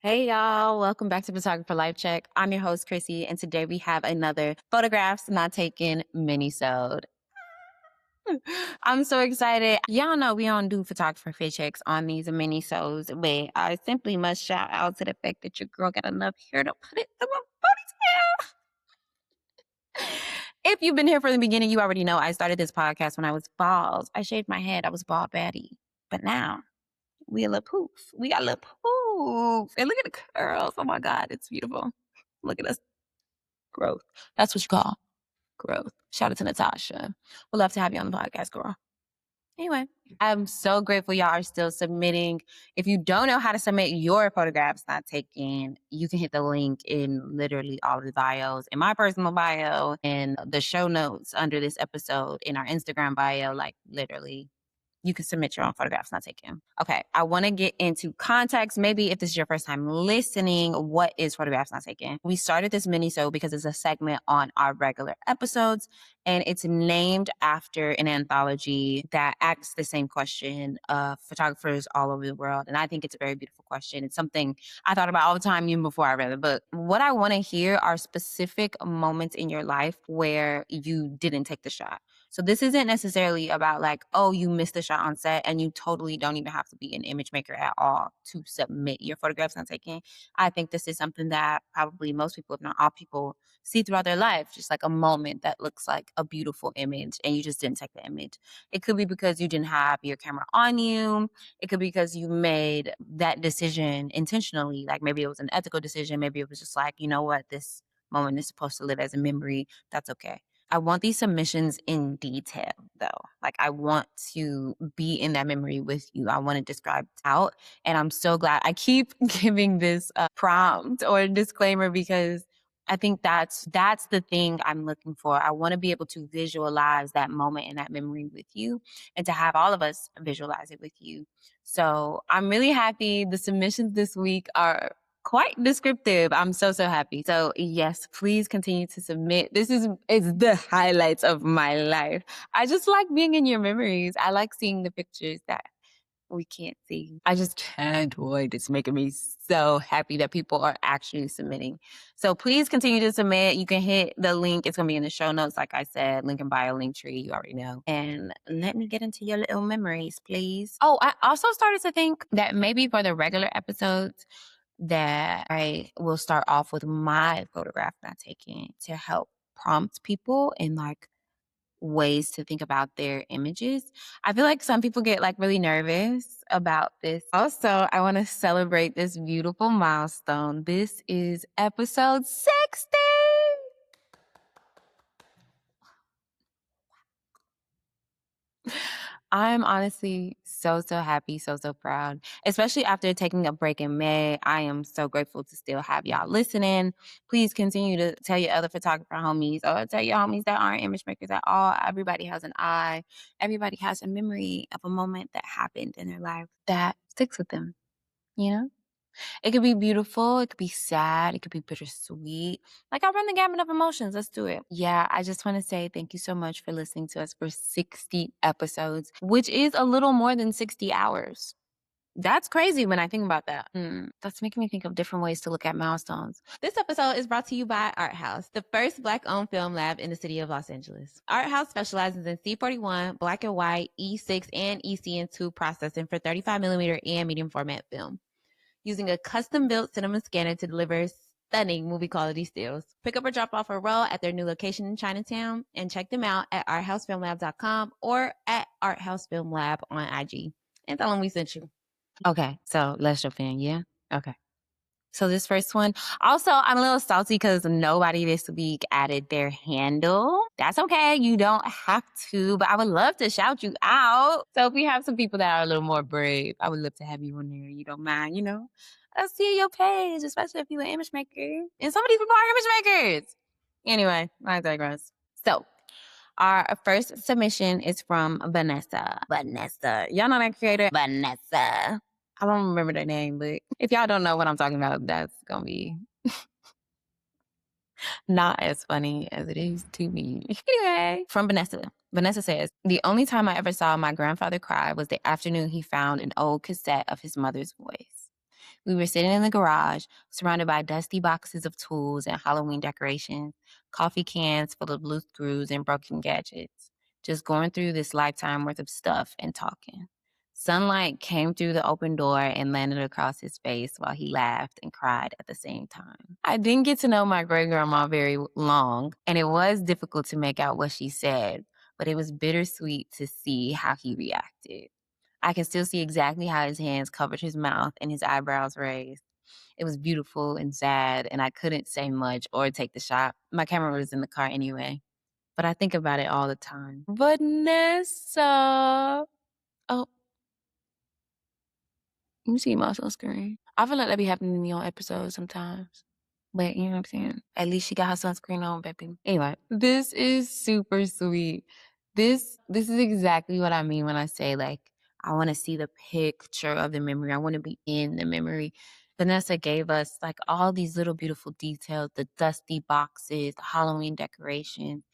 Hey y'all, welcome back to Photographer Life Check. I'm your host, Chrissy, and today we have another Photographs Not Taken mini-sode. I'm so excited. Y'all know we don't do photographer fit checks on these mini-sodes, but I simply must shout out to the fact that your girl got enough hair to put it through a ponytail. If you've been here from the beginning, you already know I started this podcast when I was bald. I shaved my head. I was bald baddie. But now we a little poof. We got a little poof. And look at the curls. Oh my God, it's beautiful. Look at us. Growth. That's what you call growth. Shout out to Natasha. We'd love to have you on the podcast, girl. Anyway, I'm so grateful y'all are still submitting. If you don't know how to submit your photographs not taken, you can hit the link in literally all of the bios, in my personal bio, in the show notes under this episode, in our Instagram bio, like literally. You can submit your own photographs not taken. Okay, I want to get into context. Maybe if this is your first time listening, what is photographs not taken? We started this mini-sode because it's a segment on our regular episodes, and it's named after an anthology that asks the same question of photographers all over the world. And I think it's a very beautiful question. It's something I thought about all the time, even before I read the book. What I want to hear are specific moments in your life where you didn't take the shot. So this isn't necessarily about like, oh, you missed the shot on set and you totally don't even have to be an image maker at all to submit your photographs not taken. I think this is something that probably most people, if not all people, see throughout their life, just like a moment that looks like a beautiful image and you just didn't take the image. It could be because you didn't have your camera on you. It could be because you made that decision intentionally. Like maybe it was an ethical decision. Maybe it was just like, you know what, this moment is supposed to live as a memory. That's okay. I want these submissions in detail, though. Like, I want to be in that memory with you. I want to describe it out. And I'm so glad I keep giving this prompt or disclaimer because I think that's the thing I'm looking for. I want to be able to visualize that moment and that memory with you and to have all of us visualize it with you. So I'm really happy. The submissions this week are quite descriptive. I'm so happy. So yes, please continue to submit. This is the highlights of my life. I just like being in your memories. I like seeing the pictures that we can't see. I just can't wait. It's making me so happy that people are actually submitting. So please continue to submit. You can hit the link. It's going to be in the show notes. Like I said, link in bio, link tree. You already know. And let me get into your little memories, please. Oh, I also started to think that maybe for the regular episodes, that I will start off with my photograph not taken to help prompt people in like ways to think about their images. I feel like some people get like really nervous about this. Also, I want to celebrate this beautiful milestone. This is episode 60. I'm honestly so happy, so proud, especially after taking a break in May. I am so grateful to still have y'all listening. Please continue to tell your other photographer homies or tell your homies that aren't image makers at all. Everybody has an eye. Everybody has a memory of a moment that happened in their life that sticks with them, you know? It could be beautiful. It could be sad. It could be bittersweet. Like I run the gamut of emotions. Let's do it. Yeah, I just want to say thank you so much for listening to us for 60 episodes, which is a little more than 60 hours. That's crazy when I think about that. That's making me think of different ways to look at milestones. This episode is brought to you by Art House, the first Black-owned film lab in the city of Los Angeles. Art House specializes in C41, black and white, E6, and ECN2 processing for 35mm and medium format film, using a custom-built cinema scanner to deliver stunning movie quality stills. Pick up or drop off a roll at their new location in Chinatown and check them out at arthousefilmlab.com or at arthousefilmlab on IG. And tell them we sent you. Okay, so let's jump in, yeah? Okay. So this first one, also, I'm a little salty because nobody this week added their handle. That's okay. You don't have to, but I would love to shout you out. So if we have some people that are a little more brave, I would love to have you on there. You don't mind, you know? I see your page, especially if you're an image maker. And some of these people are image makers. Anyway, I digress. So our first submission is from Vanessa. Vanessa. Y'all know that creator? Vanessa. I don't remember their name, but if y'all don't know what I'm talking about, that's going to be not as funny as it is to me. Anyway, from Vanessa. Vanessa says, the only time I ever saw my grandfather cry was the afternoon he found an old cassette of his mother's voice. We were sitting in the garage, surrounded by dusty boxes of tools and Halloween decorations, coffee cans full of loose screws and broken gadgets, just going through this lifetime worth of stuff and talking. Sunlight came through the open door and landed across his face while he laughed and cried at the same time. I didn't get to know my great grandma very long, and it was difficult to make out what she said, but it was bittersweet to see how he reacted. I can still see exactly how his hands covered his mouth and his eyebrows raised. It was beautiful and sad, and I couldn't say much or take the shot. My camera was in the car anyway, but I think about it all the time. Vanessa. Oh, let me see my sunscreen. I feel like that be happening to me on episodes sometimes. But you know what I'm saying? At least she got her sunscreen on, baby. Anyway, this is super sweet. This is exactly what I mean when I say like I want to see the picture of the memory. I want to be in the memory. Vanessa gave us like all these little beautiful details, the dusty boxes, the Halloween decorations,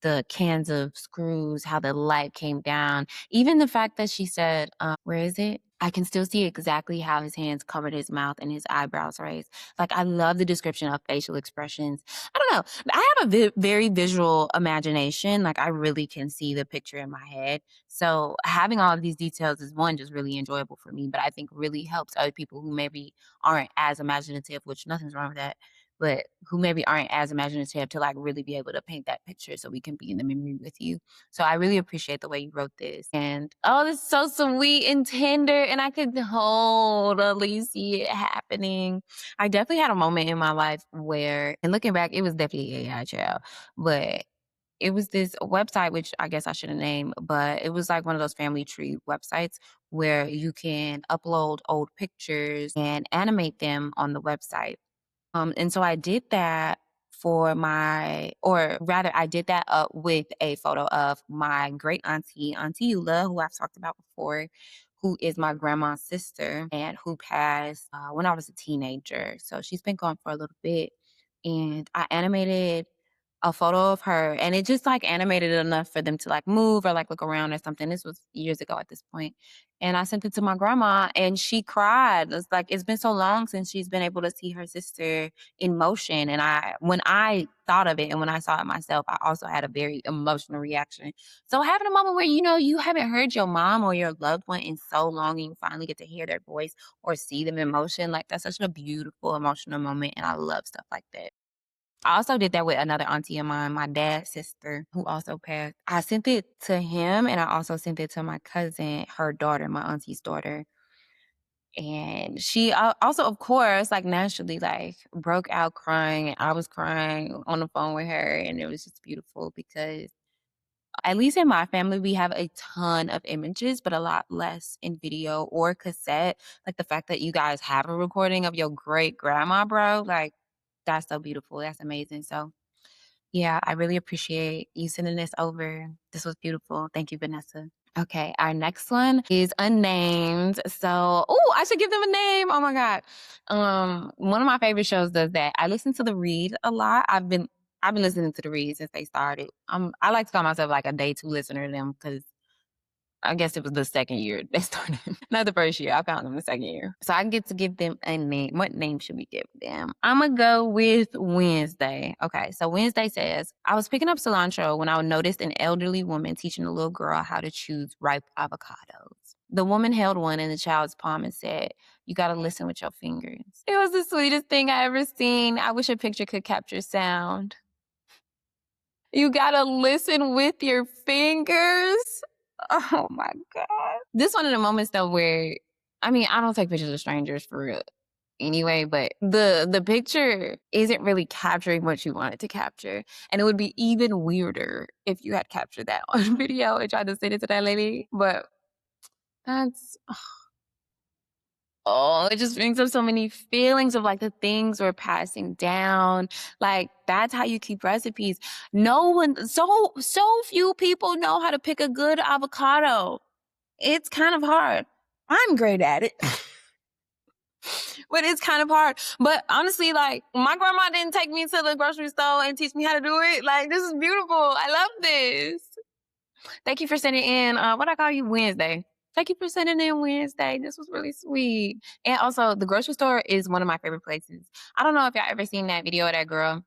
the cans of screws, how the light came down. Even the fact that she said, where is it? I can still see exactly how his hands covered his mouth and his eyebrows raised. Like, I love the description of facial expressions. I don't know. I have a very visual imagination. Like, I really can see the picture in my head. So, having all of these details is one, just really enjoyable for me, but I think really helps other people who maybe aren't as imaginative, which nothing's wrong with that, but who maybe aren't as imaginative to like really be able to paint that picture so we can be in the memory with you. So I really appreciate the way you wrote this. And oh, this is so sweet and tender. And I could totally see it happening. I definitely had a moment in my life where, and looking back, it was definitely AI child, but it was this website, which I guess I should have named, but it was like one of those family tree websites where you can upload old pictures and animate them on the website. And so I did that for or rather, I did that with a photo of my great auntie, Auntie Eula, who I've talked about before, who is my grandma's sister and who passed when I was a teenager. So she's been gone for a little bit. And I animated a photo of her, and it just like animated it enough for them to like move or like look around or something. This was years ago at this point. And I sent it to my grandma and she cried. It's like it's been so long since she's been able to see her sister in motion. And when I thought of it and when I saw it myself, I also had a very emotional reaction. So having a moment where, you know, you haven't heard your mom or your loved one in so long and you finally get to hear their voice or see them in motion, like that's such a beautiful emotional moment. And I love stuff like that. I also did that with another auntie of mine, my dad's sister, who also passed. I sent it to him and I also sent it to my cousin, her daughter, my auntie's daughter. And she also, of course, like naturally, like broke out crying. And I was crying on the phone with her. And it was just beautiful because, at least in my family, we have a ton of images, but a lot less in video or cassette. Like the fact that you guys have a recording of your great grandma, bro, like that's so beautiful. That's amazing. So, yeah, I really appreciate you sending this over. This was beautiful. Thank you, Vanessa. Okay, our next one is unnamed. So, oh, I should give them a name. Oh my god. One of my favorite shows does that. I listen to The Read a lot. I've been listening to The Read since they started. I like to call myself like a day two listener to them because I guess it was the second year they started. Not the first year. I found them the second year. So I get to give them a name. What name should we give them? I'm going to go with Wednesday. Okay. So Wednesday says, I was picking up cilantro when I noticed an elderly woman teaching a little girl how to choose ripe avocados. The woman held one in the child's palm and said, you got to listen with your fingers. It was the sweetest thing I ever seen. I wish a picture could capture sound. You got to listen with your fingers. Oh my God. This one of the moments though where, I mean, I don't take pictures of strangers for real anyway, but the picture isn't really capturing what you wanted to capture. And it would be even weirder if you had captured that on video and tried to send it to that lady. But that's, oh, it just brings up so many feelings of like the things we're passing down. Like that's how you keep recipes. No one, so few people know how to pick a good avocado. It's kind of hard. I'm great at it. But it's kind of hard. But honestly, like my grandma didn't take me to the grocery store and teach me how to do it. Like this is beautiful. I love this. Thank you for sending in. What I call you Wednesday. Thank you for sending in Wednesday. This was really sweet. And also, the grocery store is one of my favorite places. I don't know if y'all ever seen that video of that girl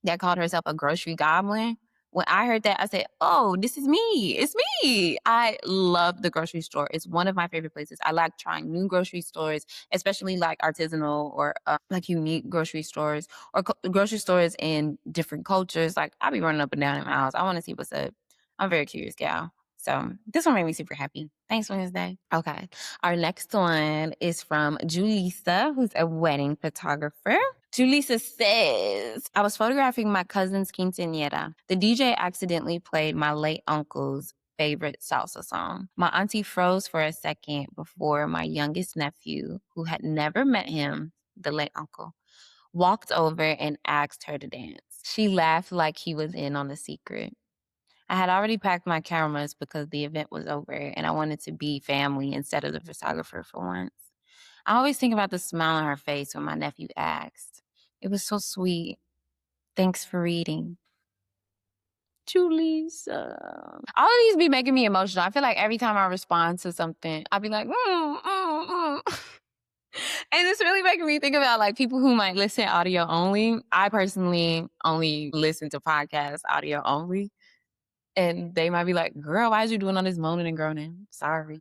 that called herself a grocery goblin. When I heard that, I said, "Oh, this is me. It's me." I love the grocery store. It's one of my favorite places. I like trying new grocery stores, especially like artisanal or like unique grocery stores or grocery stores in different cultures. Like I'll be running up and down in my house. I want to see what's up. I'm a very curious gal. So this one made me super happy. Thanks, Wednesday. Okay. Our next one is from Julissa, who's a wedding photographer. Julissa says, I was photographing my cousin's quinceañera. The DJ accidentally played my late uncle's favorite salsa song. My auntie froze for a second before my youngest nephew, who had never met him, the late uncle, walked over and asked her to dance. She laughed like he was in on the secret. I had already packed my cameras because the event was over and I wanted to be family instead of the photographer for once. I always think about the smile on her face when my nephew asked. It was so sweet. Thanks for reading. Julissa. All of these be making me emotional. I feel like every time I respond to something, I'll be like, And it's really making me think about like people who might listen audio only. I personally only listen to podcasts audio only. And they might be like, girl, why is you doing all this moaning and groaning? Sorry.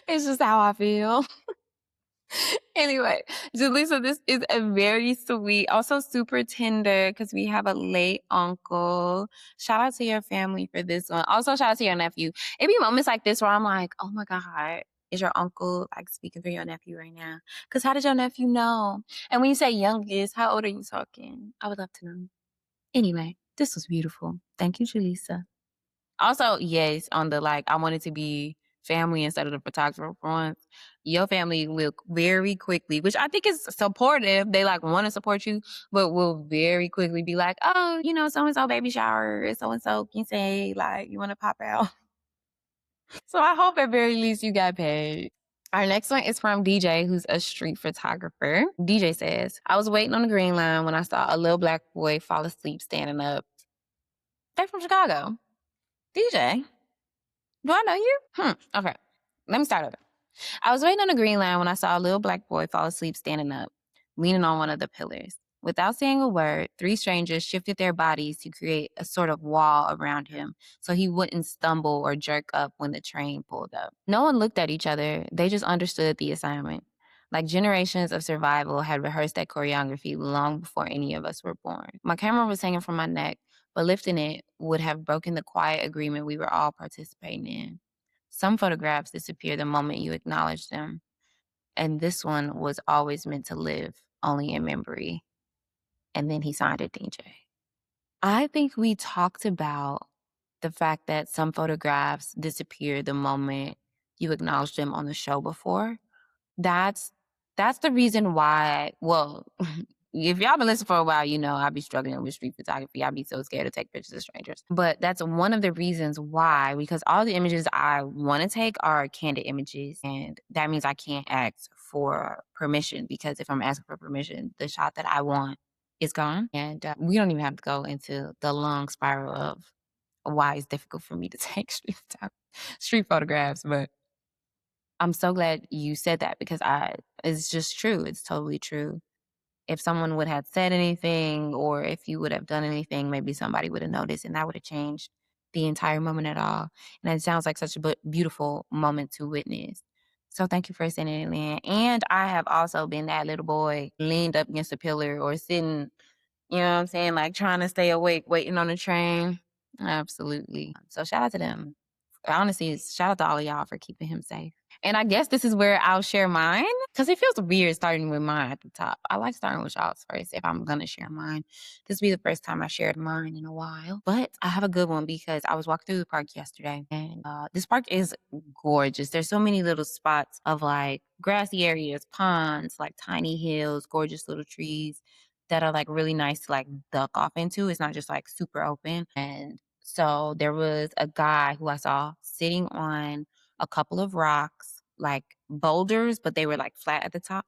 It's just how I feel. Anyway, Julissa, this is a very sweet, also super tender because we have a late uncle. Shout out to your family for this one. Also, shout out to your nephew. It be moments like this where I'm like, oh my God, is your uncle like speaking for your nephew right now? Because how did your nephew know? And when you say youngest, how old are you talking? I would love to know. Anyway, this was beautiful. Thank you, Julissa. Also, yes, on the like, I wanted to be family instead of the photographer for once. Your family will very quickly, which I think is supportive. They like want to support you, but will very quickly be like, oh, you know, so and so baby shower, so and so can say like you want to pop out. So I hope at very least you got paid. Our next one is from DJ, who's a street photographer. DJ says, I was waiting on the green line when I saw a little black boy fall asleep standing up. They're from Chicago. DJ, do I know you? Okay. Let me start over. I was waiting on the green line when I saw a little black boy fall asleep standing up, leaning on one of the pillars. Without saying a word, three strangers shifted their bodies to create a sort of wall around him so he wouldn't stumble or jerk up when the train pulled up. No one looked at each other, they just understood the assignment. Like generations of survival had rehearsed that choreography long before any of us were born. My camera was hanging from my neck, but lifting it would have broken the quiet agreement we were all participating in. Some photographs disappear the moment you acknowledge them, and this one was always meant to live only in memory. And then he signed it DJ. I think we talked about the fact that some photographs disappear the moment you acknowledge them on the show before. That's that's the reason why, well, if y'all been listening for a while, you know I be struggling with street photography. I be so scared to take pictures of strangers. But that's one of the reasons why, because all the images I want to take are candid images. And that means I can't ask for permission because if I'm asking for permission, the shot that I want is gone. And we don't even have to go into the long spiral of why it's difficult for me to take street photographs. But I'm so glad you said that because it's just true. It's totally true. If someone would have said anything or if you would have done anything, maybe somebody would have noticed and that would have changed the entire moment at all. And it sounds like such a beautiful moment to witness. So thank you for sending it in. And I have also been that little boy leaned up against a pillar or sitting, you know what I'm saying, like trying to stay awake, waiting on the train. Absolutely. So shout out to them. Honestly, shout out to all of y'all for keeping him safe. And I guess this is where I'll share mine because it feels weird starting with mine at the top. I like starting with y'all's first if I'm going to share mine. This will be the first time I shared mine in a while. But I have a good one because I was walking through the park yesterday and this park is gorgeous. There's so many little spots of like grassy areas, ponds, like tiny hills, gorgeous little trees that are like really nice to like duck off into. It's not just like super open. And so there was a guy who I saw sitting on a couple of rocks, like boulders, but they were like flat at the top.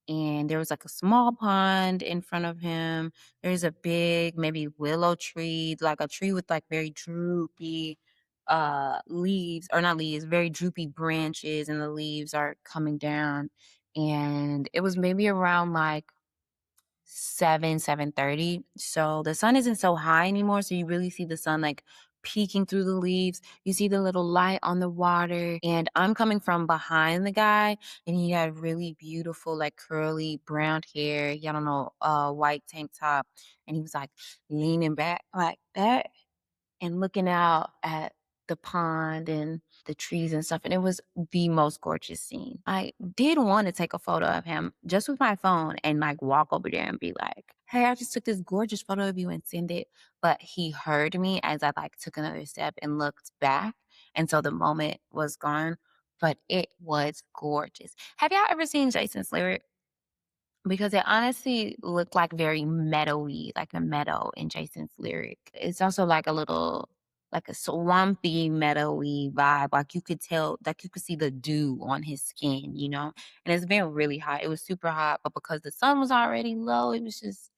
And there was like a small pond in front of him. There's a big, maybe willow tree, like a tree with like very droopy leaves, or not leaves, very droopy branches, and the leaves are coming down. And it was maybe around like 7:30. So the sun isn't so high anymore, so you really see the sun, like, peeking through the leaves. You see the little light on the water, and I'm coming from behind the guy, and he had really beautiful, like, curly brown hair. He had on a white tank top, and he was, like, leaning back like that and looking out at the pond and the trees and stuff, and it was the most gorgeous scene. I did wanna take a photo of him just with my phone and, like, walk over there and be like, "Hey, I just took this gorgeous photo of you," and send it, but he heard me as I, like, took another step and looked back, and so the moment was gone, but it was gorgeous. Have y'all ever seen Jason's Lyric? Because it honestly looked like very meadowy, like a meadow in Jason's Lyric. It's also like a little, like a swampy, meadowy vibe. Like you could tell, like you could see the dew on his skin, you know? And it's been really hot. It was super hot, but because the sun was already low, it was just,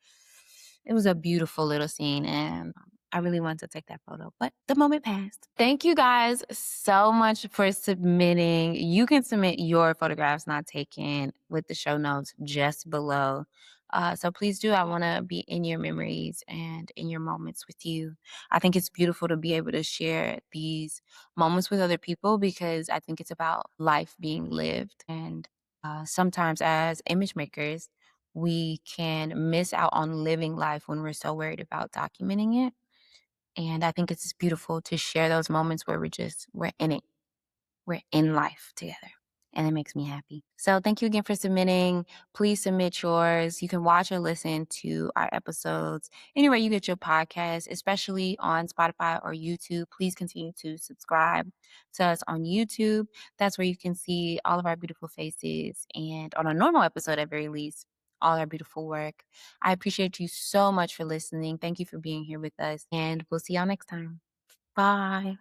it was a beautiful little scene. And I really wanted to take that photo, but the moment passed. Thank you guys so much for submitting. You can submit your photographs not taken with the show notes just below. So please do. I want to be in your memories and in your moments with you. I think it's beautiful to be able to share these moments with other people because I think it's about life being lived. And sometimes, as image makers, we can miss out on living life when we're so worried about documenting it. And I think it's just beautiful to share those moments where we're in it. We're in life together. And it makes me happy. So thank you again for submitting. Please submit yours. You can watch or listen to our episodes anywhere you get your podcast, especially on Spotify or YouTube. Please continue to subscribe to us on YouTube. That's where you can see all of our beautiful faces and on a normal episode at very least, all our beautiful work. I appreciate you so much for listening. Thank you for being here with us, and we'll see y'all next time. Bye.